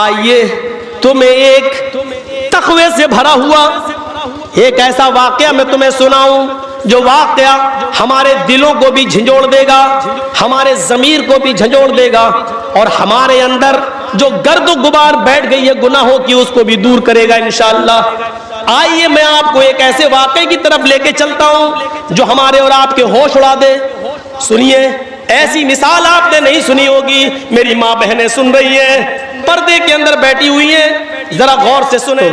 آئیے تمہیں ایک تقوی سے بھرا ہوا ایک ایسا واقعہ میں تمہیں سناؤں جو واقعہ ہمارے دلوں کو بھی جھنجھوڑ دے گا, ہمارے ضمیر کو بھی جھنجھوڑ دے گا, اور ہمارے اندر جو گرد و غبار بیٹھ گئی ہے گناہوں کی اس کو بھی دور کرے گا انشاءاللہ. آئیے میں آپ کو ایک ایسے واقعے کی طرف لے کے چلتا ہوں جو ہمارے اور آپ کے ہوش اڑا دے. سنیے, ایسی مثال آپ نے نہیں سنی ہوگی. میری ماں بہنیں سن رہی ہیں, پردے کے اندر بیٹھی ہوئی ہیں, ذرا غور سے سنیں.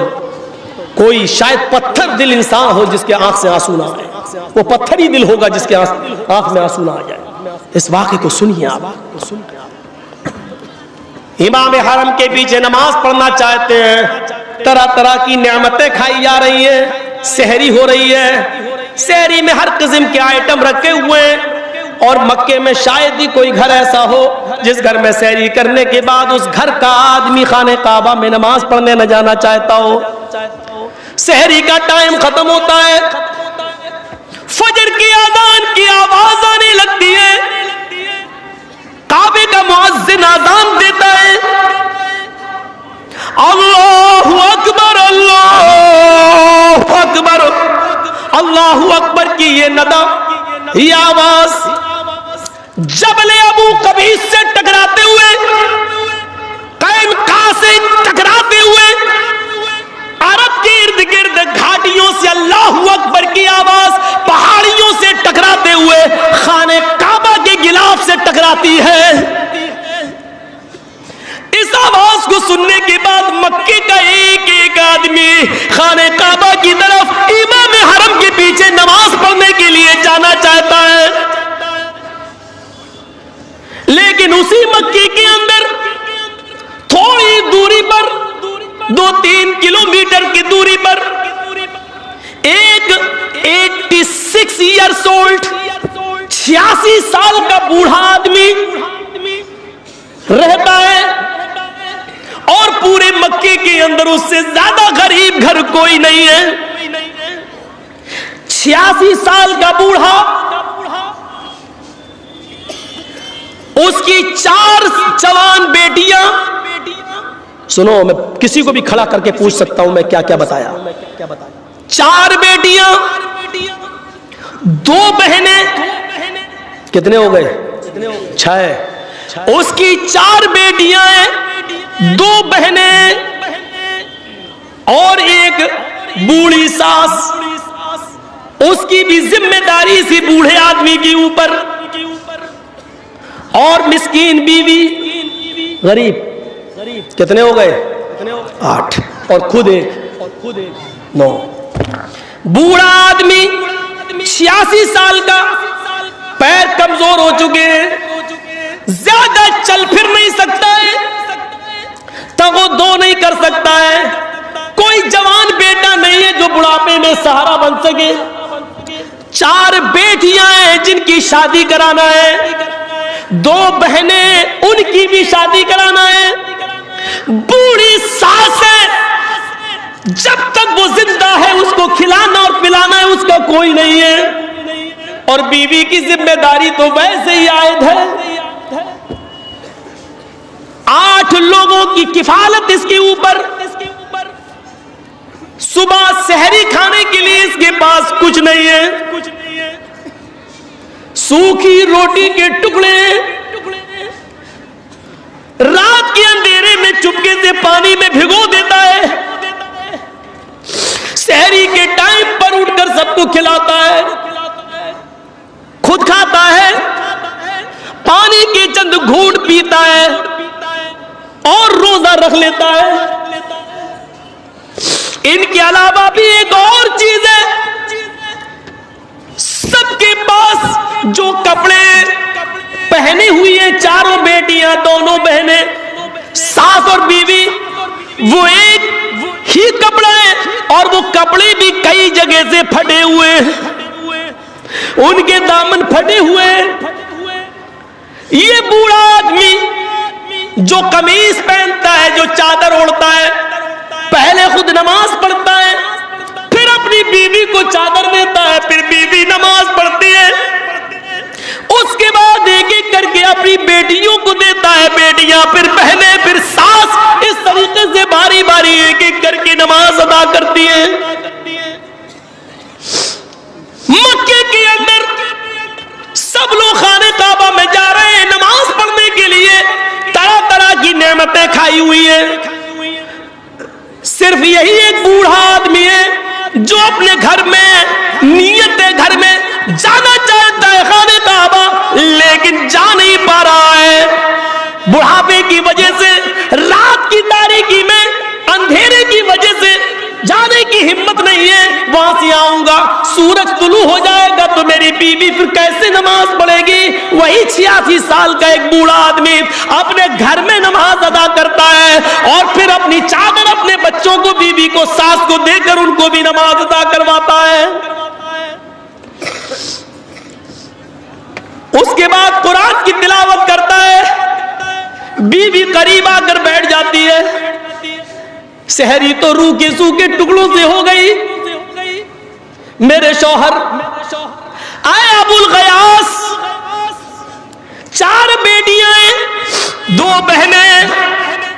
کوئی شاید پتھر دل انسان ہو جس کے آنکھ سے آنسو نہ آئے, وہ پتھر ہی دل ہوگا جس کے آنکھ میں آنسو نہ آ جائے. اس واقعے کو سنیے آپ. امام حرم کے پیچھے نماز پڑھنا چاہتے ہیں, طرح طرح کی نعمتیں کھائی جا رہی ہیں, سحری ہو رہی ہے, سحری میں ہر قسم کے آئٹم رکھے ہوئے ہیں, اور مکے میں شاید ہی کوئی گھر ایسا ہو جس گھر میں سحری کرنے کے بعد اس گھر کا آدمی خانہ کعبہ میں نماز پڑھنے نہ جانا چاہتا ہو. سحری کا ٹائم ختم ہوتا ہے, فجر کی اذان کی آواز آنے لگتی ہے, کعبے کا مؤذن اذان دیتا ہے, اللہ اکبر اللہ اکبر اللہ اکبر کی یہ ندا, یہ آواز جبل ابو قبیس سے ٹکراتے ہوئے, قائم قاع سے ٹکراتے ہوئے, عرب کے ارد گرد گھاٹیوں سے اللہ اکبر کی آواز پہاڑیوں سے ٹکراتے ہوئے خانہ کعبہ کے غلاف سے ٹکراتی ہے. اس آواز کو سننے کے بعد مکے کا ایک ایک آدمی خانہ کعبہ کی طرف امام حرم کے پیچھے نماز پڑھنے کے لیے جانا چاہتا ہے. لیکن اسی مکے کے اندر تھوڑی دوری پر, 2-3 کلومیٹر کی دوری پر, ایک 86 ایئرس اولڈ 86 سال کا بوڑھا آدمی رہتا ہے, اور پورے مکے کے اندر اس سے زیادہ غریب گھر کوئی نہیں ہے. 86 سال کا بوڑھا, اس کی 4 جوان بیٹیاں. سنو, میں کسی کو بھی کھڑا کر کے پوچھ سکتا ہوں میں کیا کیا بتایا. 4 بیٹیاں, 2 بہنیں, کتنے ہو گئے؟ 6. اس کی 4 بیٹیاں ہیں, 2 بہنیں اور ایک بوڑھی ساس. اس کی بھی ذمہ داری سی بوڑھے آدمی کے اوپر, اور مسکین بیوی غریب. کتنے ہو گئے؟ 8. اور خود ایک 9. بوڑھا آدمی 86 سال کا, پیر کمزور ہو چکے ہیں, زیادہ چل پھر نہیں سکتا ہے, تگو دو نہیں کر سکتا ہے. کوئی جوان بیٹا نہیں ہے جو بڑھاپے میں سہارا بن سکے. 4 بیٹیاں ہیں جن کی شادی کرانا ہے, 2 بہنیں ان کی بھی شادی کرانا ہے, بوڑھی ساس ہے, جب تک وہ زندہ ہے اس کو کھلانا اور پلانا ہے اس کا کوئی نہیں ہے, اور بیوی کی ذمہ داری تو ویسے ہی عائد ہے. 8 لوگوں کی کفالت اس کے اوپر. صبح سحری کھانے کے لیے اس کے پاس کچھ نہیں ہے, سوکھی روٹی کے ٹکڑے, رات کے اندھیرے میں چپکے سے پانی میں بھگو دیتا ہے, سحری کے ٹائم پر اٹھ کر سب کو کھلاتا ہے, خود کھاتا ہے, پانی کے چند گھونٹ پیتا ہے اور روزہ رکھ لیتا ہے. ان کے علاوہ بھی ایک اور چیز ہے, سب کے پاس جو کپڑے پہنے ہوئی ہیں, 4 بیٹیاں, 2 بہنیں, ساس اور بیوی, وہ ایک ہی کپڑا ہے, اور وہ کپڑے بھی کئی جگہ سے پھٹے ہوئے ہیں, ان کے دامن پھٹے ہوئے ہیں. یہ بوڑھا آدمی جو قمیص پہنتا ہے, جو چادر اوڑھتا ہے, پہلے خود نماز پڑھتا ہے, پھر اپنی بیوی کو چادر دیتا ہے, پھر بیوی نماز پڑھتی ہے, اس کے بعد ایک ایک کر کے اپنی بیٹیوں کو دیتا ہے, بیٹیاں, پھر بہنیں, پھر ساس. اس برکتیں کھائی ہوئی ہیں. صرف یہی ایک بوڑھا آدمی ہے جو اپنے گھر میں نیت گھر میں جانا چاہتا ہے خانہ کعبہ, لیکن جا نہیں پا رہا ہے. بڑھاپے کی وجہ سے, رات کی تاریکی میں, اندھیرے کی وجہ سے جانے کی ہمت نہیں ہے. وہاں سے آؤں گا, سورج طلوع ہو جائے گا تو میری بیوی پھر کیسے نماز پڑھے گی. وہی 86 سال کا ایک بوڑھا آدمی اپنے گھر میں نماز ادا کرتا ہے اور پھر اپنی چادر اپنے بچوں کو, بیوی کو, ساس کو دے کر ان کو بھی نماز ادا کرواتا ہے. اس کے بعد قرآن کی تلاوت کرتا ہے. بیوی قریب آ کر بیٹھ جاتی ہے. سحری تو روح کے سوکھے ٹکڑوں سے ہو گئی. میرے شوہر آئے ابو الغیاس, 4 بیٹیاں ہیں, 2 بہنیں,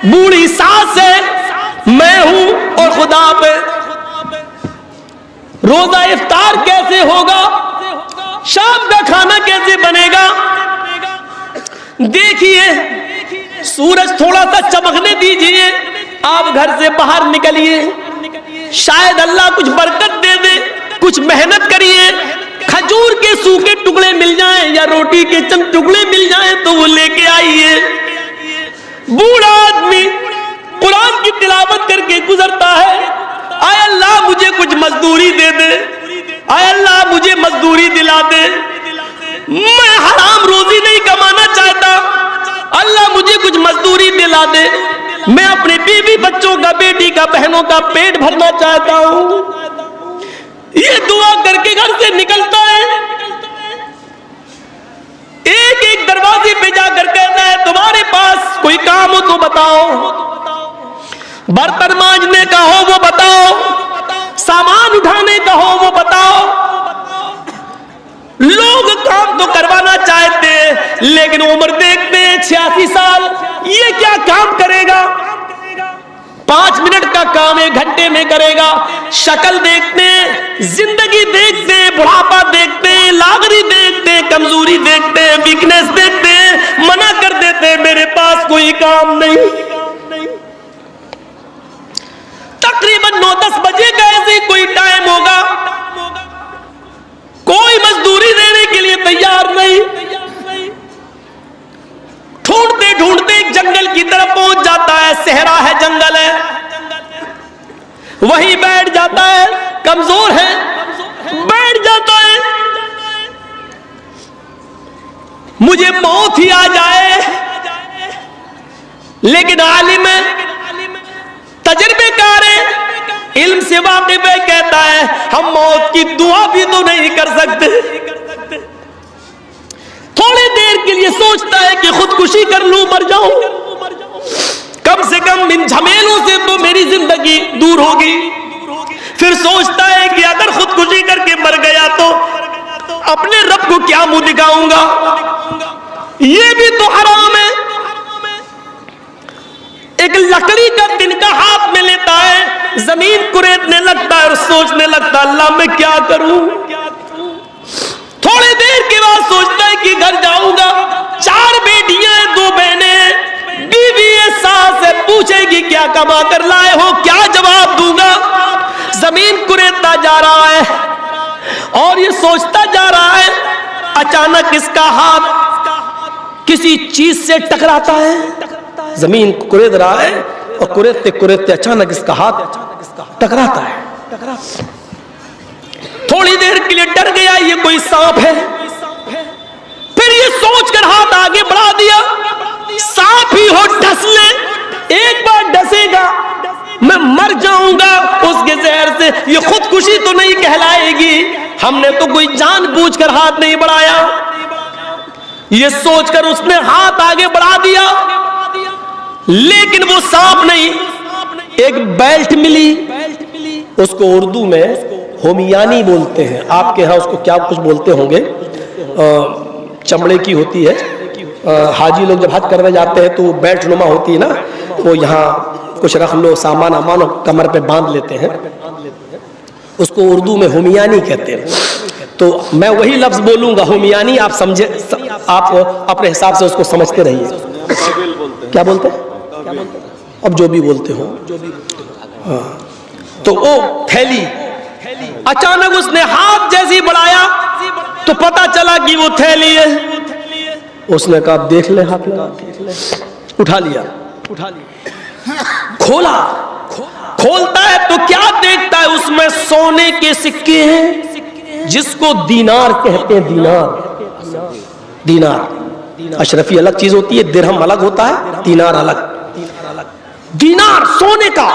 بوڑھی ساس ہے, میں ہوں اور خدا پہ. روزہ افطار کیسے ہوگا, شام کا کھانا کیسے بنے گا. دیکھیے سورج تھوڑا سا چمکنے دیجئے, آپ گھر سے باہر نکلیے, شاید اللہ کچھ برکت دے دے. کچھ محنت کریے, کھجور کے سوکھے ٹکڑے مل جائیں یا روٹی کے چند ٹکڑے مل جائیں تو وہ لے کے آئیے. بوڑھا آدمی قرآن کی تلاوت کر کے گزرتا ہے. اے اللہ مجھے کچھ مزدوری دے دے, اے اللہ مجھے مزدوری دلا دے, میں حرام روزی نہیں کمانا چاہتا, اللہ مجھے کچھ مزدوری دلا دے, میں اپنے بیوی بچوں کا, بیٹی کا, بہنوں کا پیٹ بھرنا چاہتا ہوں. یہ دعا کر کے گھر سے نکلتا ہے. ایک ایک دروازے پہ جا کر کہتا ہے تمہارے پاس کوئی کام ہو تو بتاؤ, برتن مانجنے کا ہو وہ بتاؤ, سامان اٹھانے کا ہو وہ بتاؤ. لوگ کام تو کروانا چاہتے ہیں لیکن عمر دیکھتے ہیں 86 سال, یہ کیا کام کرے گا. 5 منٹ کا کام 1 گھنٹے میں کرے گا. شکل دیکھتے ہیں, زندگی دیکھتے ہیں, بڑھاپا دیکھتے ہیں, لاغری دیکھتے ہیں, کمزوری دیکھتے ہیں, ویکنیس دیکھتے ہیں, منع کر دیتے ہیں میرے پاس کوئی کام نہیں. تقریباً 9-10 بجے کا ایسے کوئی ٹائم ہوگا, کوئی مزدوری دینے کے لیے تیار نہیں. ڈھونڈتے ڈھونڈتے ایک جنگل کی طرف پہنچ جاتا ہے. صحرا ہے, جنگل ہے, وہیں بیٹھ جاتا ہے. کمزور ہے, بیٹھ جاتا ہے. مجھے موت ہی آ جائے, لیکن عالم ہے, تجربے کار ہے, علم سے واقف ہے, کہتا ہے ہم موت کی دعا بھی تو نہیں کر سکتے. تھوڑی دیر کے لیے سوچتا ہے کہ خودکشی کر لوں, مر جاؤں, کم سے کم ان جھمیلوں سے تو میری زندگی دور ہوگی. پھر سوچتا ہے کہ اگر خودکشی کر کے مر گیا تو اپنے رب کو کیا منہ دکھاؤں گا, یہ بھی تو حرام ہے. ایک لکڑی کا تنکا ہاتھ میں لیتا ہے, زمین کریدنے لگتا ہے اور سوچنے لگتا ہے اللہ میں کیا کروں. تھوڑی دیر کے بعد سوچتا ہے کہ گھر جاؤں گا, 4 بیٹیاں ہیں, 2 بہنیں ہیں, بیوی ہے, ساس ہے, پوچھے گی کیا کما کر لائے ہو, کیا جواب دوں گا. زمین کریدتا جا رہا ہے اور یہ سوچتا جا رہا ہے. اچانک اس کا ہاتھ کسی چیز سے ٹکراتا ہے. زمین کورید رہا ہے اور کوریدتے کوریدتے اچانک اس کا ہاتھ ٹکراتا ہے. تھوڑی دیر کے لیے ڈر گیا, یہ کوئی سانپ ہے. پھر یہ سوچ کر ہاتھ آگے بڑھا دیا, سانپ ہی ہو ڈس لے, ایک بار ڈسے گا میں مر جاؤں گا اس کے زہر سے, یہ خودکشی تو نہیں کہلائے گی, ہم نے تو کوئی جان بوجھ کر ہاتھ نہیں بڑھایا. یہ سوچ کر اس نے ہاتھ آگے بڑھا دیا, لیکن وہ سانپ نہیں, ایک بیلٹ ملی. اس کو اردو میں ہومیانی بولتے ہیں, آپ کے ہاں اس کو کیا کچھ بولتے ہوں گے, چمڑے کی ہوتی ہے. حاجی لوگ جب حج کرنے جاتے ہیں تو بیلٹ نما ہوتی ہے نا, وہ یہاں کچھ رکھ لو, سامان امان کمر پہ باندھ لیتے ہیں, اس کو اردو میں ہومیانی کہتے ہیں. تو میں وہی لفظ بولوں گا ہومیانی, آپ سمجھے, آپ اپنے حساب سے اس کو سمجھتے رہیے. کیا بولتے ہیں, اب جو بھی بولتے ہو. ہاں تو وہ تھیلی اچانک اس نے ہاتھ جیسی بڑھایا تو پتا چلا کہ وہ تھیلی ہے. اس نے کہا دیکھ لے ہاتھ لگا. اٹھا لیا. کھولا. کھولتا ہے تو کیا دیکھتا ہے؟ اس میں سونے کے سکے ہیں جس کو دینار کہتے ہیں. دینار اشرفی الگ چیز ہوتی ہے، درہم الگ ہوتا ہے، دینار الگ. دینار سونے کا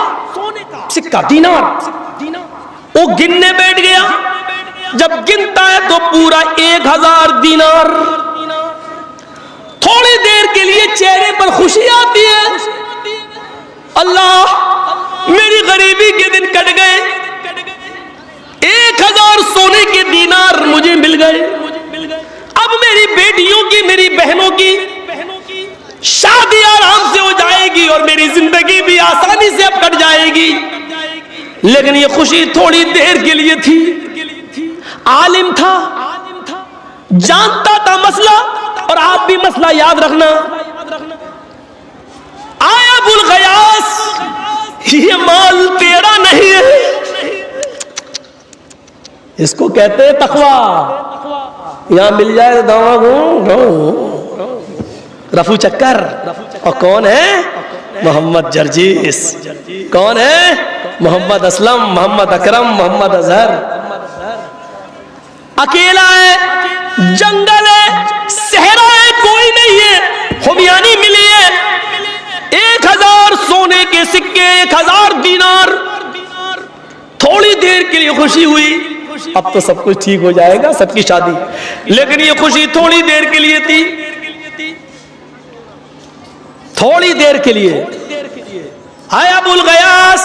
سکہ، دینار. وہ گننے بیٹھ گیا. جب گنتا ہے تو پورا 1000 دینار. تھوڑی دیر کے لیے چہرے پر خوشی آتی ہے. اللہ، میری غریبی کے دن کٹ گئے. 1000 سونے کے دینار مجھے مل گئے. اب میری بیٹیوں کی، میری بہنوں کی شادی آرام سے ہو جائے گی اور میری زندگی بھی آسانی سے اب کٹ جائے گی. لیکن یہ خوشی تھوڑی دیر کے لیے تھی. عالم تھا، جانتا تھا مسئلہ. اور آپ بھی مسئلہ یاد رکھنا. آیا ابو الغیاث، یہ مال تیرا نہیں ہے. اس کو کہتے ہیں تقویٰ. یہاں مل جائے رفو چکر. اور کون ہے؟ محمد جرجیس. کون ہے؟ محمد اسلم، محمد اکرم، محمد اظہر. اکیلا ہے، جنگل ہے، صحرا ہے، کوئی نہیں ہے. خمیانی ملی ہے. 1000 سونے کے سکے، 1000 دینار. تھوڑی دیر کے لیے خوشی ہوئی. اب تو سب کچھ ٹھیک ہو جائے گا، سب کی شادی. لیکن یہ خوشی تھوڑی دیر کے لیے تھی. تھوڑی دیر کے لیے. اے ابو الغیاث،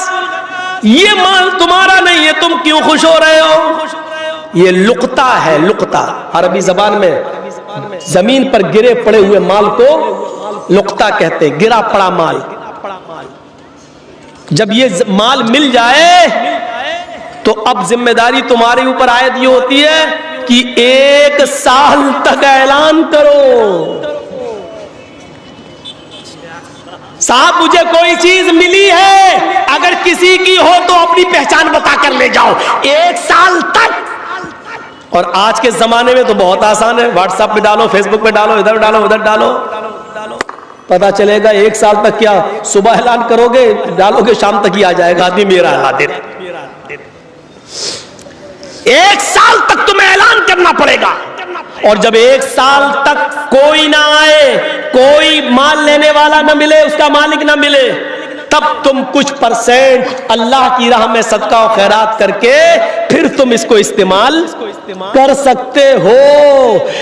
یہ مال تمہارا نہیں ہے، تم کیوں خوش ہو رہے ہو؟ یہ لقطہ ہے. لقطہ عربی زبان میں زمین پر گرے پڑے ہوئے مال کو لقطہ کہتے. گرا پڑا مال. جب یہ مال مل جائے تو اب ذمہ داری تمہارے اوپر عائد یہ ہوتی ہے کہ 1 سال تک اعلان کرو، صاحب مجھے کوئی چیز ملی ہے، اگر کسی کی ہو تو اپنی پہچان بتا کر لے جاؤ. 1 سال تک. اور آج کے زمانے میں تو بہت آسان ہے. واٹس ایپ پہ ڈالو، فیس بک پہ ڈالو، ادھر ڈالو، ادھر ڈالو، پتا چلے گا. 1 سال تک کیا، صبح اعلان کرو گے، ڈالو گے، شام تک ہی آ جائے گا آدمی میرا اعلان دے. 1 سال تک تمہیں اعلان کرنا پڑے گا. اور جب 1 سال تک کوئی نہ آئے، کوئی مال لینے والا نہ ملے، اس کا مالک نہ ملے، تب تم کچھ % اللہ کی راہ میں صدقہ و خیرات کر کے پھر تم اس کو استعمال کر سکتے ہو.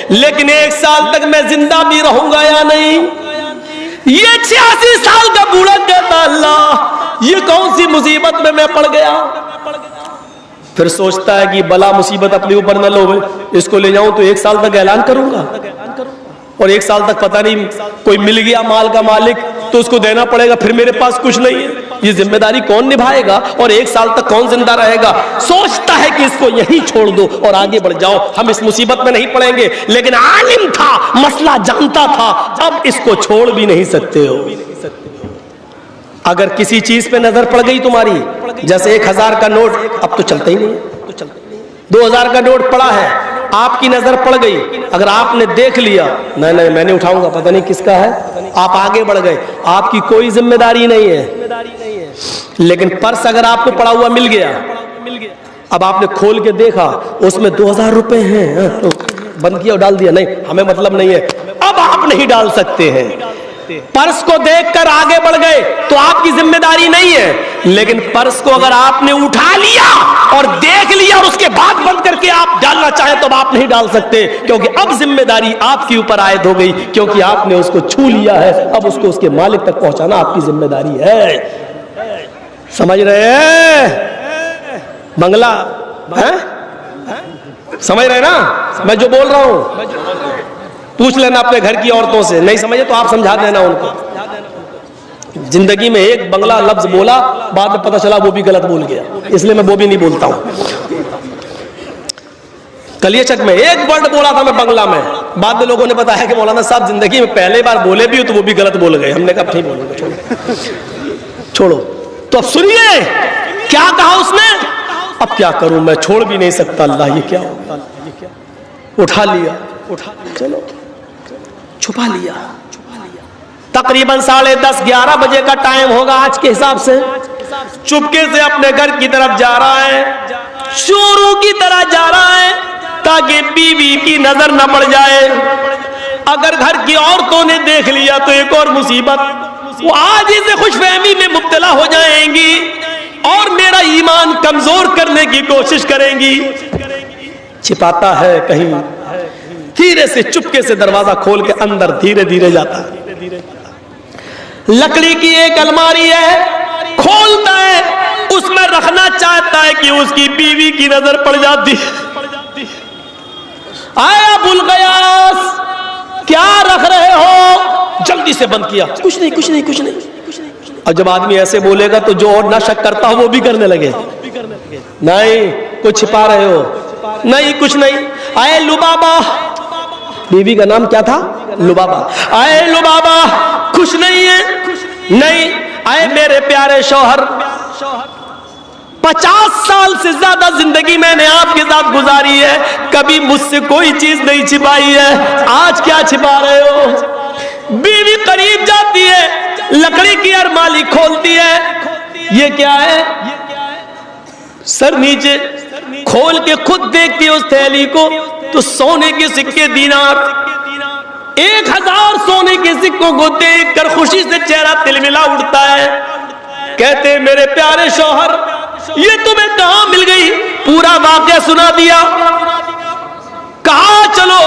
لیکن 1 سال تک میں زندہ بھی رہوں گا یا نہیں؟ یہ 86 سال کا بوڑھا کہتا اللہ یہ کون سی مصیبت میں پڑ گیا. پھر سوچتا ہے کہ بلا مصیبت اپنے اوپر نہ لو، اس کو لے جاؤں تو 1 سال تک اعلان کروں گا، اور 1 سال تک پتہ نہیں کوئی مل گیا مال کا مالک تو اس کو دینا پڑے گا، پھر میرے پاس کچھ نہیں ہے. یہ ذمہ داری کون نبھائے گا؟ اور 1 سال تک کون زندہ رہے گا؟ سوچتا ہے کہ اس کو یہی چھوڑ دو اور آگے بڑھ جاؤ، ہم اس مصیبت میں نہیں پڑیں گے. لیکن عالم تھا، مسئلہ جانتا تھا، اب اس کو چھوڑ بھی نہیں سکتے ہو. اگر کسی چیز پہ نظر پڑ گئی تمہاری، جیسے 1000 کا نوٹ اب تو چلتا ہی نہیں ہے، 2000 کا نوٹ پڑا ہے، آپ کی نظر پڑ گئی، اگر آپ نے دیکھ لیا نہیں میں نہیں اٹھاؤں گا، پتہ نہیں کس کا ہے، آپ آگے بڑھ گئے، آپ کی کوئی ذمہ داری نہیں ہے. لیکن پرس اگر آپ کو پڑا ہوا مل گیا، اب آپ نے کھول کے دیکھا اس میں 2000 روپے ہیں، بند کیا اور ڈال دیا، نہیں ہمیں مطلب نہیں ہے، اب آپ نہیں ڈال سکتے ہیں. پرس کو دیکھ کر آگے بڑھ گئے تو آپ کی ذمہ داری نہیں ہے. لیکن پرس کو اگر آپ نے اٹھا لیا اور دیکھ لیا اور اس کے بعد بند کر کے آپ ڈالنا چاہیں تو آپ نہیں ڈال سکتے، کیونکہ اب ذمہ داری آپ کے اوپر عائد ہو گئی، کیونکہ آپ نے اس کو چھو لیا ہے. اب اس کو اس کے مالک تک پہنچانا آپ کی ذمہ داری ہے. سمجھ رہے ہیں؟ بنگلہ سمجھ رہے نا میں جو بول رہا ہوں؟ پوچھ لینا اپنے گھر کی عورتوں سے، نہیں سمجھے تو آپ سمجھا دینا ان کو. زندگی میں ایک بنگلہ لفظ بولا، بعد میں پتہ چلا وہ بھی غلط بول گیا، اس لیے میں وہ بھی نہیں بولتا ہوں. کلیچک میں ایک ورڈ بولا تھا میں بنگلہ میں، بعد میں لوگوں نے بتایا کہ مولانا صاحب زندگی میں پہلے بار بولے بھی ہو تو وہ بھی غلط بول گئے. ہم نے کہا نہیں بولوں گا, چھوڑو. تو اب سنیے کیا کہا اس نے, اب کیا کروں میں, چھوڑ بھی نہیں سکتا, اللہ یہ کیا ہوگا. اٹھا لیا, چلو چھپا لیا. تقریباً 10:30 11 بجے کا ٹائم ہوگا آج کے حساب سے. چپکے سے اپنے گھر کی طرف جا رہا ہے, چوروں کی طرح جا رہا ہے تاکہ بیوی کی نظر نہ پڑ جائے. اگر گھر کی عورتوں نے دیکھ لیا تو ایک اور مصیبت, وہ آج اسے خوش فہمی میں مبتلا ہو جائیں گی اور میرا ایمان کمزور کرنے کی کوشش کریں گی. چھپاتا ہے کہیں, دھیرے سے چپکے سے دروازہ کھول کے اندر دھیرے دھیرے جاتا ہے. لکڑی کی ایک الماری ہے, کھولتا ہے, اس میں رکھنا چاہتا ہے کہ اس کی بیوی کی نظر پڑ جاتی. آیا ابو الغیاث کیا رکھ رہے ہو؟ جلدی سے بند کیا, کچھ نہیں کچھ نہیں کچھ نہیں. اور جب آدمی ایسے بولے گا تو جو اور نہ شک کرتا ہو وہ بھی کرنے لگے, نہیں کچھ چھپا رہے ہو, نہیں کچھ نہیں. آئے لبابا, بیوی کا نام کیا تھا؟ لبابا. آئے لبابا کچھ نہیں ہے, نہیں. آئے میرے پیارے شوہر, 50 سال سے زیادہ زندگی میں نے آپ کے ساتھ گزاری ہے, کبھی مجھ سے کوئی چیز نہیں چھپائی ہے, آج کیا چھپا رہے ہو؟ بیوی قریب جاتی ہے, لکڑی کی ارمالی کھولتی ہے, یہ کیا ہے؟ سر نیچے کھول کے خود دیکھتی ہے اس تھیلی کو تو سونے کے سکے دینار, 1000 سونے کے سکوں کو دیکھ کر خوشی سے چہرہ تلملا اٹھتا ہے. کہتے میرے پیارے شوہر یہ تمہیں کہاں مل گئی؟ پورا واقعہ سنا دیا. کہا چلو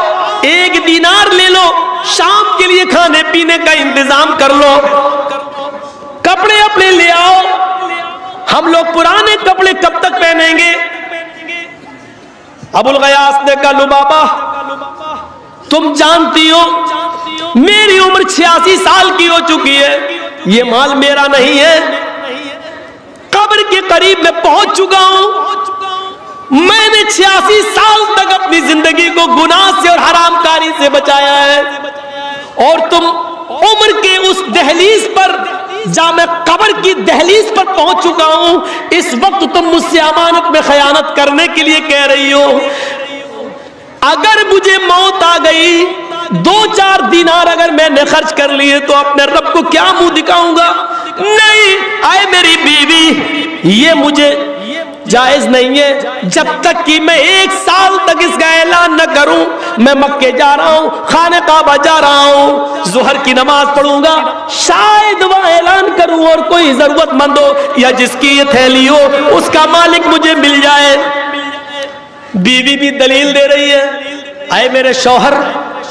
1 دینار لے لو, شام کے لیے کھانے پینے کا انتظام کر لو, کپڑے اپنے لے آؤ, ہم لوگ پرانے کپڑے کب تک پہنیں گے؟ ابو الغیاث نے کہا لبابا تم جانتی ہو میری عمر 86 سال کی ہو چکی ہے, یہ مال میرا نہیں ہے, قبر کے قریب میں پہنچ چکا ہوں, میں نے 86 سال تک اپنی زندگی کو گناہ سے اور حرام کاری سے بچایا ہے, اور تم عمر کے اس دہلیز پر, جہاں میں قبر کی دہلیز پر پہنچ چکا ہوں, اس وقت تم مجھ سے امانت میں خیانت کرنے کے لیے کہہ رہی ہو. اگر مجھے موت آ گئی, 2-4 دینار اگر میں نے خرچ کر لیے تو اپنے رب کو کیا منہ دکھاؤں گا؟ نہیں. آئے میری بیوی یہ مجھے جائز نہیں ہے, جب تک کہ میں 1 سال تک اس کا اعلان نہ کروں میں مکے جا رہا ہوں, خانہ کعبہ جا رہا ہوں, ظہر کی نماز پڑھوں گا, شاید وہ اعلان کروں اور کوئی ضرورت مند ہو یا جس کی یہ تھیلی ہو اس کا مالک مجھے مل جائے. بیوی بھی دلیل دے رہی ہے. آئے میرے شوہر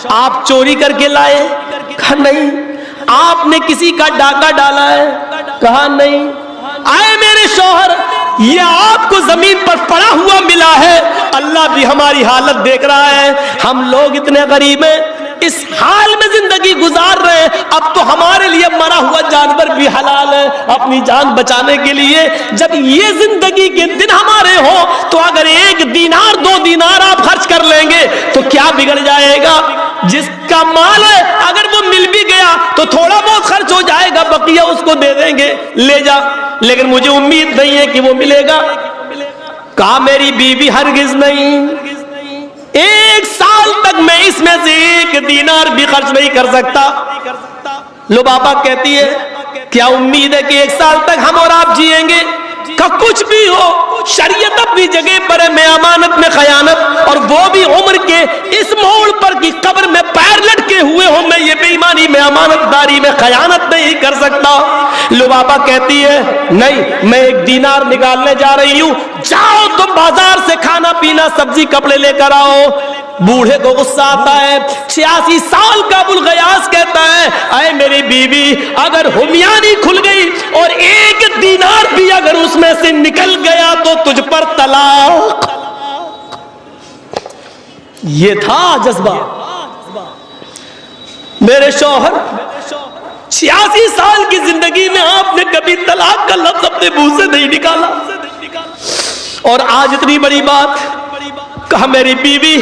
آپ چوری کر کے لائے؟ کہا نہیں. آپ نے کسی کا ڈاکہ ڈالا ہے؟ کہا نہیں. آئے میرے شوہر یہ آپ کو زمین پر پڑا ہوا ملا ہے, اللہ بھی ہماری حالت دیکھ رہا ہے, ہم لوگ اتنے غریب ہیں, اس حال میں زندگی گزار رہے ہیں, اب تو ہمارے لیے مرا ہوا جانور بھی حلال ہے اپنی جان بچانے کے لیے. جب یہ زندگی کے دن ہمارے ہوں تو اگر 1 دینار 2 دینار آپ خرچ کر لیں گے تو کیا بگڑ جائے گا؟ جس کا مال ہے اگر وہ مل بھی گیا تو تھوڑا بہت خرچ ہو جائے گا, بقیہ اس کو دے دیں گے, لے جا, لیکن مجھے امید نہیں ہے کہ وہ ملے گا. کہا میری بیوی ہرگز نہیں, 1 سال تک میں اس میں سے 1 دینار بھی خرچ نہیں کر سکتا. لبابا کہتی ہے کیا امید ہے کہ 1 سال تک ہم اور آپ جیئیں گے؟ کہ کچھ بھی ہو شریعت اپنی جگہ پر ہے, میں امانت میں خیانت, اور وہ بھی عمر کے اس موڑ پر کی قبر میں پیر لٹکے ہوئے ہوں, میں یہ بے ایمانی میں امانت داری میں خیانت نہیں کر سکتا. لبابا کہتی ہے نہیں, میں 1 دینار نکالنے جا رہی ہوں, جاؤ تم بازار سے کھانا پینا سبزی کپڑے لے کر آؤ. بوڑھے کو غصہ آتا ہے. 86 سال کا ابو الغیاث کہتا ہے اے میری بیوی اگر ہمیانی کھل گئی اور 1 دینار بھی اگر اس میں سے نکل گیا تو تجھ پر طلاق. یہ تھا جذبہ. میرے شوہر 86 سال کی زندگی میں آپ نے کبھی طلاق کا لفظ اپنے منہ سے نہیں نکالا, اور آج اتنی بڑی بات. کہا میری بیوی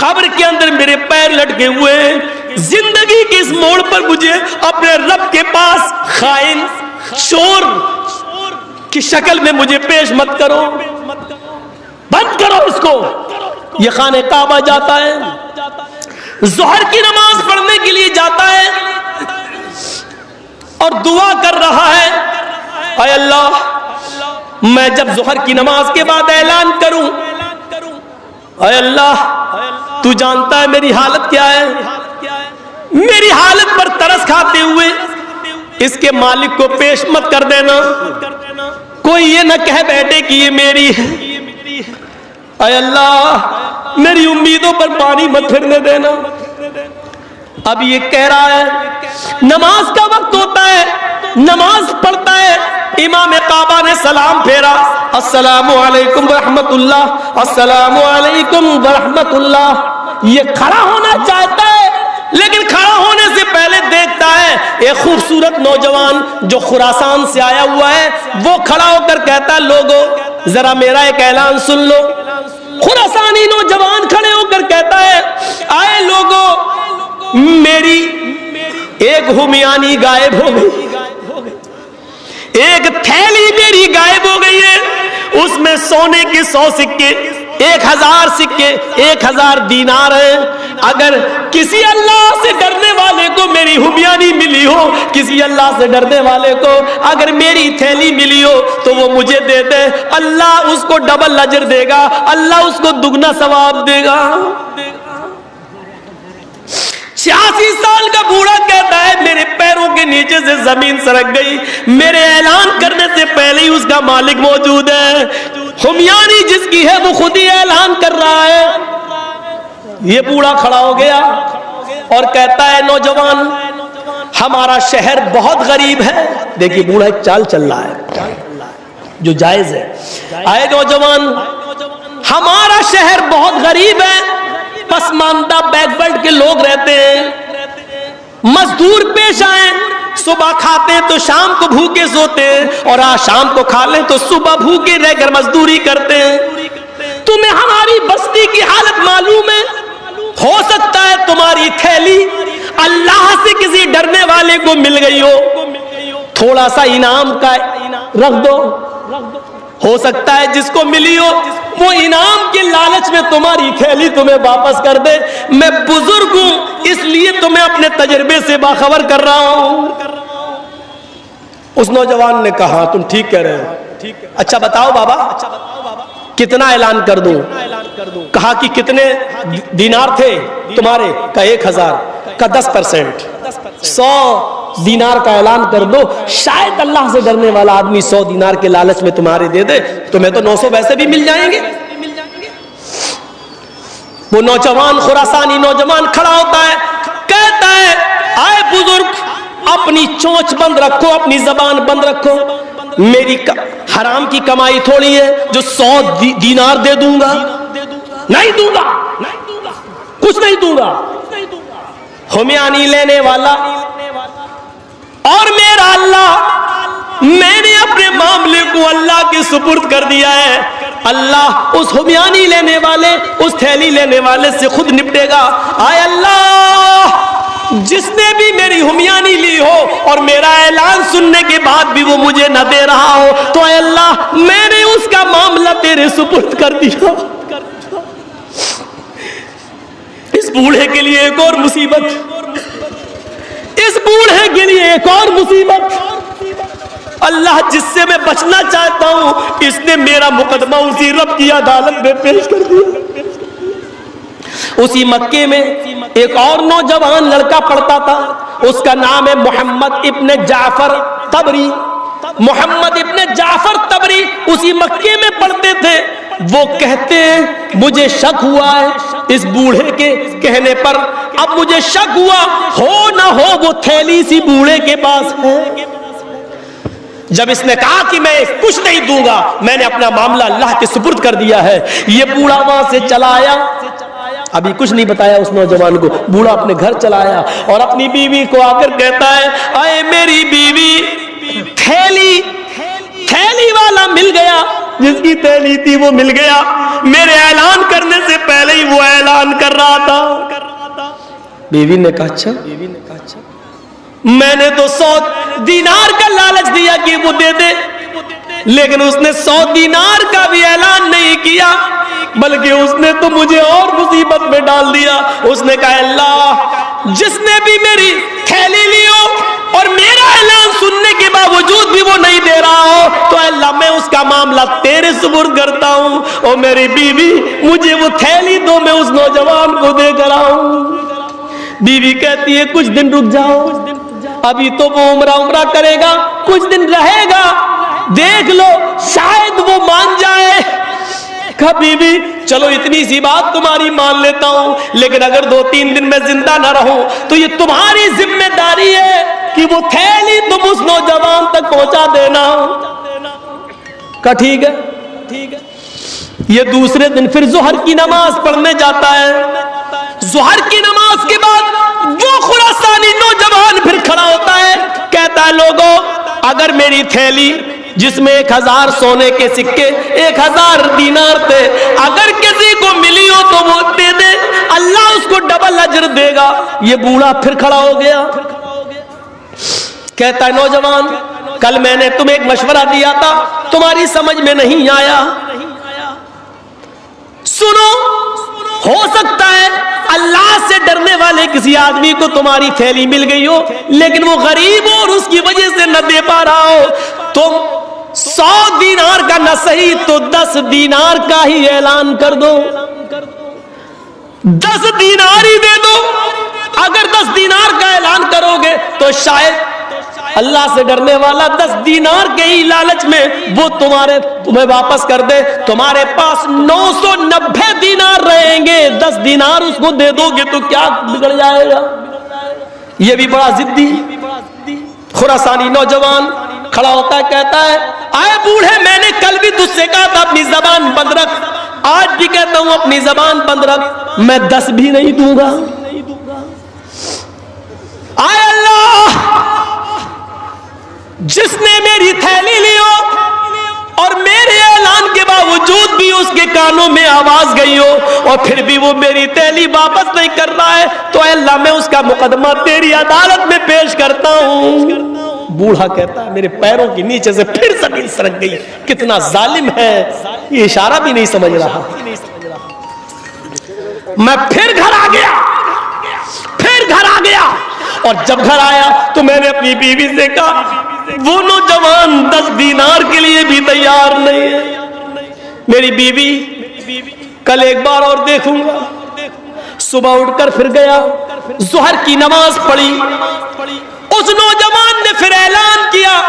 قبر کے اندر میرے پیر لٹکے ہوئے ہیں. زندگی کے اس موڑ پر مجھے اپنے رب کے پاس خائن چور کی شکل میں مجھے پیش مت کرو، بند کرو اس کو. یہ خانہ کعبہ جاتا ہے، ظہر کی نماز پڑھنے کے لیے جاتا ہے اور دعا کر رہا ہے، اے اللہ میں جب ظہر کی نماز کے بعد اعلان کروں، اے اللہ تو جانتا ہے میری حالت کیا ہے، میری حالت پر ترس کھاتے ہوئے اس کے مالک کو پیش مت کر دینا، کوئی یہ نہ کہہ بیٹھے کہ یہ میری ہے. اے اللہ میری امیدوں پر پانی مت پھرنے دینا. اب یہ کہہ رہا ہے، نماز کا وقت ہوتا ہے، نماز پڑھتا ہے. امام کعبہ نے سلام پھیرا، السلام علیکم ورحمت اللہ، السلام علیکم ورحمت اللہ. یہ کھڑا ہونا چاہتا ہے لیکن کھڑا ہونے سے پہلے دیکھتا ہے ایک خوبصورت نوجوان جو خراسان سے آیا ہوا ہے، وہ کھڑا ہو کر کہتا ہے لوگو ذرا میرا ایک اعلان سن لو. خراسانی نوجوان کھڑے ہو کر کہتا ہے، آئے لوگو میری ایک ہمیانی غائب ہو گئی، ایک تھیلی میری غائب ہو گئی ہے، اس میں سونے کے 100 سکے، 1000 سکے، 1000 دینار ہیں. اگر کسی اللہ سے ڈرنے والے کو میری ہمیانی ملی ہو، کسی اللہ سے ڈرنے والے کو اگر میری تھیلی ملی ہو تو وہ مجھے دے دے، اللہ اس کو ڈبل اجر دے گا، اللہ اس کو دگنا ثواب دے گا. 86 سال کا بوڑھا کہتا ہے میرے پیروں کے نیچے سے زمین سرک گئی، میرے اعلان کرنے سے پہلے ہی اس کا مالک موجود ہے، ہمیانی جس کی ہے وہ خود ہی اعلان کر رہا ہے. یہ بوڑھا کھڑا ہو گیا اور کہتا ہے نوجوان ہمارا شہر بہت غریب ہے. دیکھیے بوڑھا ایک چال چل رہا ہے جو جائز ہے. آئے نوجوان ہمارا شہر بہت غریب ہے، پسماندہ بیک ورڈ کے لوگ رہتے ہیں، مزدور پیش آئیں، صبح کھاتے ہیں تو شام کو بھوکے سوتے ہیں، اور آج شام کو کھا لیں تو صبح بھوکے رہ کر مزدوری کرتے ہیں. تمہیں ہماری بستی کی حالت معلوم ہے، ہو سکتا ہے تمہاری تھیلی اللہ سے کسی ڈرنے والے کو مل گئی ہو، تھوڑا سا انعام کا رکھ دو، ہو سکتا ہے جس کو ملی ہو وہ انعام کے لالچ میں تمہاری تھیلی تمہیں واپس کر دے. میں بزرگ ہوں اس لیے تمہیں اپنے تجربے سے باخبر کر رہا ہوں. اس نوجوان نے کہا تم ٹھیک کہہ رہے ہو، اچھا بتاؤ بابا کتنا اعلان کر دوں؟ کہا کہ کتنے دینار تھے تمہارے؟ کا 1000 کا 10%، 100 دینار کا اعلان کر دو، شاید اللہ سے ڈرنے والا آدمی 100 دینار کے لالچ میں تمہارے دے دے، تمہیں تو 900 ویسے بھی مل جائیں گے. وہ نوجوان خراسانی نوجوان کھڑا ہوتا ہے، کہتا ہے آئے بزرگ اپنی چونچ بند رکھو، اپنی زبان بند رکھو، میری حرام کی کمائی تھوڑی ہے جو 100 دینار دے دوں گا، نہیں دوں گا، کچھ نہیں دوں گا. ہمیانی لینے والا اور میرا اللہ، میں نے اپنے معاملے کو اللہ کے سپرد کر دیا ہے، اللہ اس ہمیانی لینے والے، اس تھیلی لینے والے سے خود نپٹے گا. آئے اللہ جس نے بھی میری ہمیانی لی ہو اور میرا اعلان سننے کے بعد بھی وہ مجھے نہ دے رہا ہو تو اے اللہ میں نے اس کا معاملہ تیرے سپرد کر دیا. اس بوڑھے کے لیے ایک اور مصیبت، اس بوڑھے کے لیے ایک اور مصیبت. اللہ جس سے میں بچنا چاہتا ہوں اس نے میرا مقدمہ اسی رب کی عدالت میں پیش کر دیا. اسی مکے میں ایک اور نوجوان لڑکا پڑھتا تھا، اس کا نام ہے محمد ابن جعفر طبری. محمد ابن جعفر طبری اسی مکے میں پڑھتے تھے. وہ کہتے ہیں مجھے شک ہوا ہے اس بوڑھے کے کہنے پر، اب مجھے شک ہوا ہو نہ ہو وہ تھیلی سی بوڑھے کے پاس ہے. جب اس نے کہا کہ میں کچھ نہیں دوں گا، میں نے اپنا معاملہ اللہ کے سپرد کر دیا ہے، یہ بوڑھا وہاں سے چلا آیا. ابھی کچھ نہیں بتایا اس نوجوان کو، بوڑھا اپنے گھر چلا آیا اور اپنی بیوی کو آ کر کہتا ہے اے میری بیوی تھیلی والا مل گیا، جس کی تھیلی تھی وہ مل گیا، میرے اعلان کرنے سے پہلے ہی وہ اعلان کر رہا تھا. بیوی نے کہا اچھا, میں نے تو 100 دینار کا لالچ دیا کہ وہ دے دے, لیکن اس نے 100 دینار کا بھی اعلان نہیں کیا, بلکہ اس نے تو مجھے اور مصیبت میں ڈال دیا. اس نے کہا اللہ جس نے بھی میری تھیلی لی ہو اور میرا اعلان سننے کے باوجود بھی وہ نہیں دے رہا ہو, تو اللہ میں اس کا معاملہ تیرے سپرد کرتا ہوں. اور میری بیوی مجھے وہ تھیلی دو, میں اس نوجوان کو دے کر آؤں. بیوی کہتی ہے کچھ دن رک جاؤ, ابھی تو وہ عمرہ کرے گا, کچھ دن رہے گا, دیکھ لو شاید وہ مان جائے. کہا بیوی چلو اتنی سی بات تمہاری مان لیتا ہوں, لیکن اگر 2-3 دن میں زندہ نہ رہوں تو یہ تمہاری ذمہ داری ہے کہ وہ تھیلی تم اس نوجوان تک پہنچا دینا. کہا ٹھیک ہے. یہ دوسرے دن پھر ظہر کی نماز پڑھنے جاتا ہے. ظہر کی نماز کے بعد وہ خراسانی نوجوان پھر کھڑا ہوتا ہے, کہتا ہے لوگوں اگر میری تھیلی جس میں 1000 سونے کے سکے 1000 دینار تھے اگر کسی کو ملی ہو تو وہ دے دے, اللہ اس کو ڈبل اجر دے گا. یہ بوڑھا پھر کھڑا ہو گیا, کہتا ہے نوجوان کل میں نے تمہیں ایک مشورہ دیا تھا, تمہاری سمجھ میں نہیں آیا. سنو, ہو سکتا ہے اللہ سے ڈرنے والے کسی آدمی کو تمہاری تھیلی مل گئی ہو, لیکن وہ غریب ہو اور اس کی وجہ سے نہ دے پا رہا ہو. تم 100 دینار کا نہ صحیح تو 10 دینار کا ہی اعلان کر دو, 10 دینار ہی دے دو. اگر 10 دینار کا اعلان کرو گے تو شاید اللہ سے ڈرنے والا 10 دینار کے ہی لالچ میں وہ تمہیں واپس کر دے. تمہارے پاس 990 دینار رہیں گے, 10 دینار اس کو دے دو گے تو کیا بگڑ جائے گا. یہ بھی بڑا ضدی خراسانی نوجوان کھڑا ہوتا ہے, کہتا ہے آئے بوڑھے میں نے کل بھی تجھ سے کہا تھا اپنی زبان بند رکھ, آج بھی کہتا ہوں اپنی زبان بند رکھ, میں 10 بھی نہیں دوں گا. آئے اللہ جس نے میری تھیلی لی ہو اور میرے اعلان کے باوجود بھی اس کے کانوں میں آواز گئی ہو اور پھر بھی وہ میری تھیلی واپس نہیں کر رہا ہے, تو اے اللہ میں اس کا مقدمہ تیری عدالت میں پیش کرتا ہوں. بوڑھا کہتا ہے میرے پیروں کے نیچے سے پھر زمین سرک گئی, کتنا ظالم ہے, یہ اشارہ بھی نہیں سمجھ رہا. میں پھر گھر آ گیا اور جب گھر آیا تو میں نے اپنی بیوی سے کہا وہ نوجوان 10 دینار کے لیے بھی تیار نہیں ہے. میری بیوی کل ایک بار اور دیکھوں گا. صبح اٹھ کر پھر گیا, ظہر کی نماز پڑھی. اس نوجوان نے پھر اعلان کیا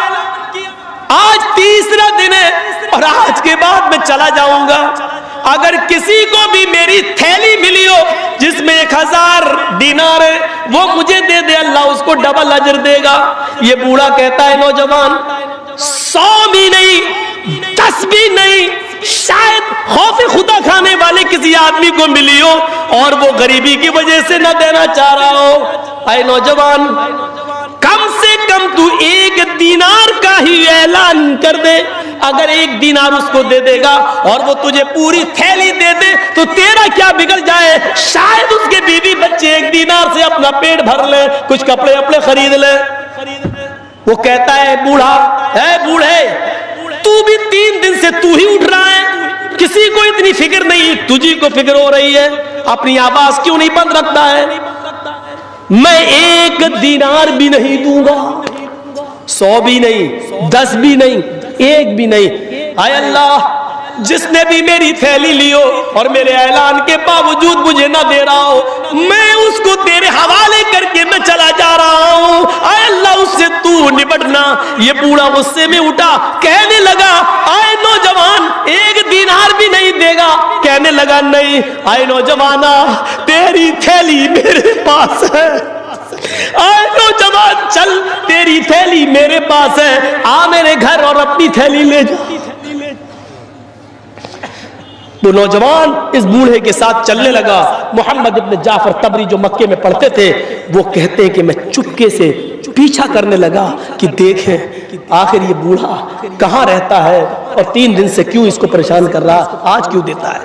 آج تیسرا دن ہے اور آج کے بعد میں چلا جاؤں گا, اگر کسی کو بھی میری تھیلی ملی ہو جس میں 1000 دینار ہے وہ مجھے دے دے, اللہ اس کو ڈبل اجر دے گا. یہ بوڑھا کہتا ہے نوجوان 100 بھی نہیں 10 بھی نہیں, شاید خوف خدا کھانے والے کسی آدمی کو ملی ہو اور وہ غریبی کی وجہ سے نہ دینا چاہ رہا ہو. اے نوجوان کم سے کم تو 1 دینار کا ہی اعلان کر دے, اگر 1 دینار اس کو دے دے گا اور وہ تجھے پوری تھیلی دے دے تو تیرا کیا بگڑ جائے, شاید اس کے بیوی بچے 1 دینار سے اپنا پیٹ بھر لے, کچھ کپڑے اپنے خرید لے. وہ کہتا ہے بوڑھا اے بوڑھے تو بھی 3 دن سے تو ہی اٹھ رہا ہے, کسی کو اتنی فکر نہیں, تجھی کو فکر ہو رہی ہے, اپنی آواز کیوں نہیں بند رکھتا ہے. میں 1 دینار بھی نہیں دوں گا, 100 بھی نہیں 10 بھی نہیں 1 بھی نہیں. اے اللہ جس نے بھی میری تھیلی لی ہو اور میرے اعلان کے باوجود مجھے نہ دے رہا ہو, میں اس کو تیرے حوالے کر کے میں چلا جا رہا ہوں. اے اللہ اس سے تو نپٹنا. یہ بوڑھا غصے میں اٹھا, کہنے لگا اے نوجوان 1 دینار بھی نہیں دے گا. کہنے لگا نہیں اے نوجوانا تیری تھیلی میرے پاس ہے, اے نوجوان چل تیری تھیلی میرے پاس ہے, آ میرے گھر اور اپنی تھیلی لے جا. وہ نوجوان اس بوڑھے کے ساتھ چلنے لگا. محمد ابن جعفر طبری جو مکے میں پڑھتے تھے وہ کہتے ہیں کہ میں چپکے سے پیچھا کرنے لگا کہ دیکھیں آخر یہ بوڑھا کہاں رہتا ہے اور 3 دن سے کیوں اس کو پریشان کر رہا, آج کیوں دیتا ہے.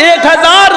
1000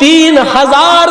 3000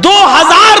2000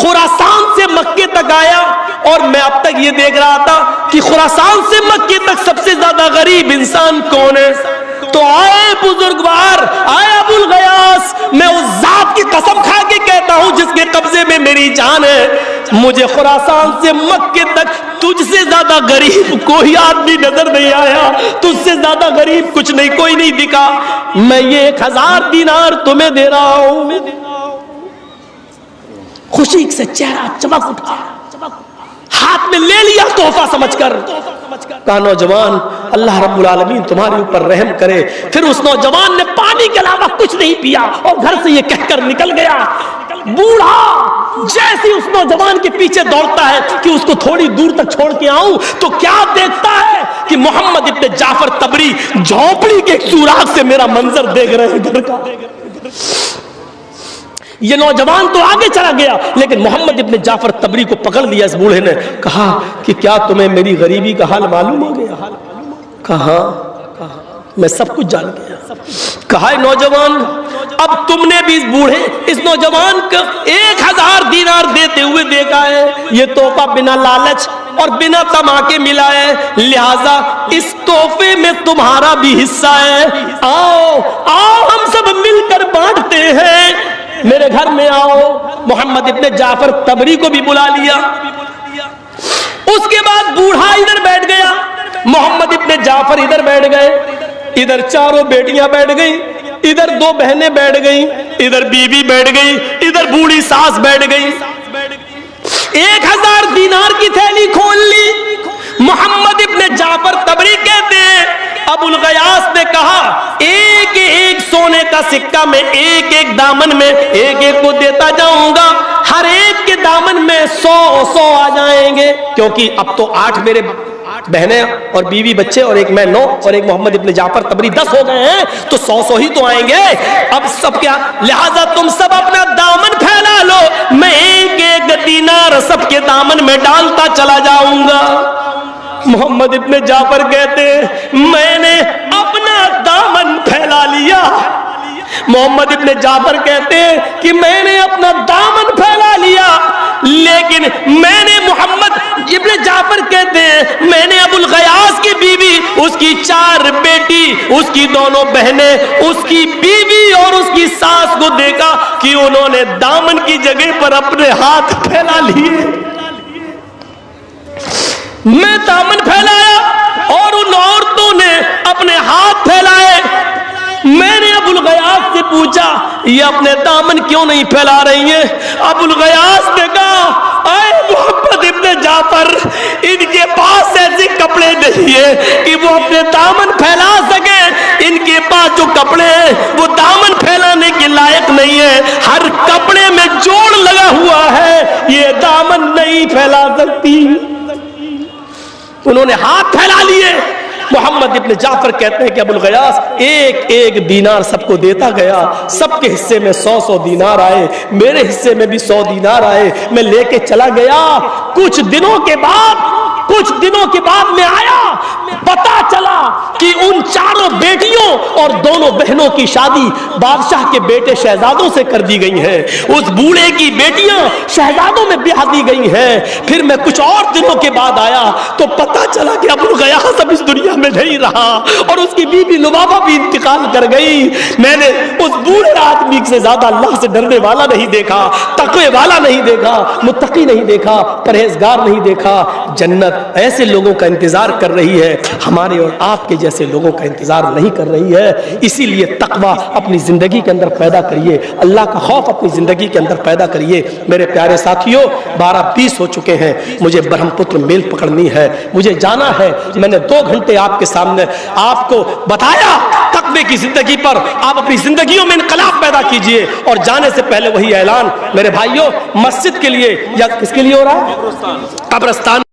خراسان سے مکے تک آیا، اور میں اب تک یہ دیکھ رہا تھا کہ خراسان سے مکے تک سب سے زیادہ غریب انسان کون ہے؟ تو آئے بزرگوار، آئے ابو الغیاث، میں اس ذات کی قسم کھا کے کہتا ہوں جس کے قبضے میں میری جان ہے، مجھے خراسان سے مکے تک تجھ سے زیادہ غریب کوئی آدمی نظر نہیں آیا، تجھ سے زیادہ غریب کچھ نہیں، کوئی نہیں دکھا، میں یہ 1000 دینار تمہیں دے رہا ہوں۔ خوشی سے چہرہ چمک اٹھا، ہاتھ میں لے لیا تحفہ سمجھ کر، کہا نوجوان اللہ رب العالمین تمہارے اوپر رحم کرے۔ پھر اس نوجوان نے پانی کے علاوہ کچھ نہیں پیا اور گھر سے یہ کہہ کر نکل گیا۔ بوڑھا جیسے اس نوجوان کے پیچھے دوڑتا ہے کہ اس کو تھوڑی دور تک چھوڑ کے آؤں، تو کیا دیکھتا ہے کہ محمد ابن جعفر طبری جھونپڑی کے ایک سوراخ سے میرا منظر دیکھ رہے ہیں گھر کا۔ یہ نوجوان تو آگے چلا گیا، لیکن محمد ابن جعفر طبری کو پکڑ لیا اس بوڑھے نے، کہا کہ کیا تمہیں میری غریبی کا حال معلوم ہو گیا؟ کہا میں سب کچھ جان گیا۔ کہا نوجوان اب تم نے بھی اس نوجوان کو 1000 دینار دیتے ہوئے دیکھا ہے، یہ تحفہ بنا لالچ اور بنا طمع کے ملا ہے، لہذا اس تحفے میں تمہارا بھی حصہ ہے، آؤ آؤ ہم سب مل کر بانٹتے ہیں، میرے گھر میں آؤ۔ محمد ابن جعفر طبری کو بھی بلا لیا۔ اس کے بعد بوڑھا ادھر بیٹھ گیا، محمد ابن جعفر ادھر بیٹھ گئے، ادھر چاروں بیٹیاں بیٹھ گئی، ادھر 2 بہنیں بیٹھ گئی، ادھر بیوی بیٹھ گئی، ادھر بوڑھی ساس بیٹھ گئی۔ 1000 دینار کی تھیلی کھول لی۔ محمد ابن جعفر طبری کہتے ہیں ابو الغیاث نے کہا ایک ایک سونے کا سکہ میں ایک ایک دامن میں ایک ایک کو دیتا جاؤں گا، ہر ایک کے دامن میں 100 آ جائیں گے، کیونکہ اب تو 8 میرے بہنیں اور بیوی بچے اور ایک میں 9 اور ایک محمد ابن جعفر طبری 10 ہو گئے ہیں، تو 100 ہی تو آئیں گے اب سب کیا، لہذا تم سب اپنا دامن پھیلا لو، میں ایک ایک دینار سب کے دامن میں ڈالتا چلا جاؤں گا۔ محمد ابن جعفر کہتے ہیں میں نے اپنا دامن پھیلا لیا۔ محمد ابن جعفر کہتے ہیں کہ میں نے اپنا دامن پھیلا لیا، لیکن میں نے محمد ابن جعفر کہتے ہیں میں نے ابو الغیاث کی بیوی، اس کی 4 بیٹی، اس کی 2 بہنیں، اس کی بیوی اور اس کی ساس کو دیکھا کہ انہوں نے دامن کی جگہ پر اپنے ہاتھ پھیلا لیے۔ میں دامن پھیلایا اور ان عورتوں نے اپنے ہاتھ پھیلائے۔ میں نے ابو الغیاث سے پوچھا یہ اپنے دامن کیوں نہیں پھیلا رہی ہیں؟ ابو الغیاث نے کہا اے محمد ابن جعفر، ان کے پاس ایسے کپڑے نہیں ہیں کہ وہ اپنے دامن پھیلا سکیں، ان کے پاس جو کپڑے ہیں وہ دامن پھیلانے کے لائق نہیں ہے، ہر کپڑے میں جوڑ لگا ہوا ہے، یہ دامن نہیں پھیلا سکتی۔ انہوں نے ہاتھ پھیلا لیے۔ محمد ابن جعفر کہتے ہیں کہ ابو الغیاث ایک ایک دینار سب کو دیتا گیا، سب کے حصے میں 100 دینار آئے، میرے حصے میں بھی 100 دینار آئے، میں لے کے چلا گیا۔ کچھ دنوں کے بعد میں آیا، پتا چلا کہ ان 4 بیٹیوں اور 2 بہنوں کی شادی بادشاہ کے بیٹے شہزادوں سے کر دی گئی ہیں، اس بوڑھے کی بیٹیاں شہزادوں میں بیاہ دی گئی ہیں۔ پھر میں کچھ اور دنوں کے بعد آیا تو پتا چلا کہ ابو الغیاث اب اس دنیا میں نہیں رہا اور اس کی بیوی لبابہ بھی انتقال کر گئی۔ میں نے اس بوڑھے آدمی سے زیادہ اللہ سے ڈرنے والا نہیں دیکھا، تقوی والا نہیں دیکھا، متقی نہیں دیکھا، پرہیزگار نہیں دیکھا۔ جنت ایسے لوگوں کا انتظار کر رہی ہے، ہمارے اور آپ کے جیسے لوگوں کا انتظار نہیں کر رہی ہے۔ اسی لیے تقوی اپنی زندگی کے اندر پیدا کریے، اللہ کا خوف اپنی زندگی کے اندر پیدا کریے۔ میرے پیارے ساتھیوں 12:20 ہو چکے ہیں، مجھے برہم پتر میل پکڑنی ہے، مجھے جانا ہے۔ میں نے 2 گھنٹے آپ کے سامنے آپ کو بتایا تقوی کی زندگی پر، آپ اپنی زندگیوں میں انقلاب پیدا کیجئے۔ اور جانے سے پہلے وہی اعلان میرے بھائیوں، مسجد کے لیے یا کس کے لیے ہو رہا ہے؟ قبرستان